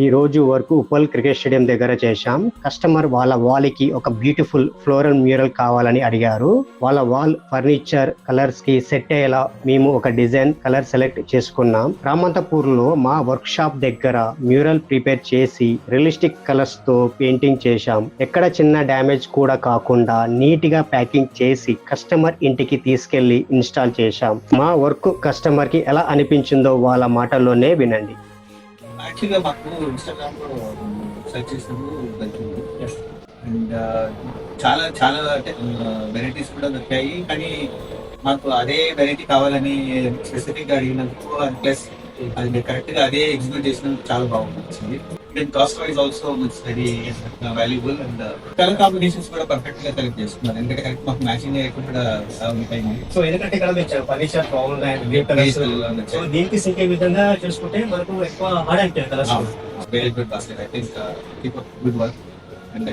ఈ రోజు work Uppal cricket stadium దగ్గర చేశాం. కస్టమర్ వాళ్ళ వాల్ కి ఒక బ్యూటిఫుల్ ఫ్లోరల్ మ్యూరల్ కావాలని అడిగారు. వాళ్ళ వాల్ ఫర్నిచర్ కలర్స్ కి సెట్ అయ్యేలా మేము ఒక డిజైన్ కలర్ సెలెక్ట్ చేసుకున్నాం. రామంతపూర్ లో మా వర్క్ షాప్ దగ్గర మ్యూరల్ ప్రిపేర్ చేసి రియలిస్టిక్ కలర్స్ తో పెయింటింగ్ చేశాం. ఎక్కడ చిన్న డ్యామేజ్ కూడా కాకుండా నీట్ గా ప్యాకింగ్ చేసి కస్టమర్ ఇంటికి తీసుకెళ్లి ఇన్స్టాల్ చేశాం. మా వర్క్ కస్టమర్ కి ఎలా అనిపించిందో వాళ్ళ మాటల్లోనే వినండి. యాక్చువల్గా మాకు ఇన్స్టాగ్రామ్ లో సెర్చ్ చేసినప్పుడు దొరికింది అండ్ చాలా చాలా వెరైటీస్ కూడా దొరికాయి. కానీ మాకు అదే వెరైటీ కావాలని స్పెసిఫిక్ గా అడిగినందుకు ప్లస్ అది మీరు కరెక్ట్ గా అదే ఎగ్జిక్యూట్ చేసినందుకు చాలా బాగుంది. Then cost wise also it's very valuable and colour combinations కూడా పర్ఫెక్ట్ గా సెలెక్ట్ చేసుకున్నారు. ఎందుకంటే కరెక్ట్ మాకు మ్యాచింగ్ కూడా ఉంటాయి. సో ఎందుకంటే ఇక్కడ మీరు ఫర్నిచర్ బాగుంది, సో దీనికి సింకే విధంగా చేసుకుంటే మనకు ఎక్కువ హార్డ్ అంటే colours. Very good basket. I think keep up good work and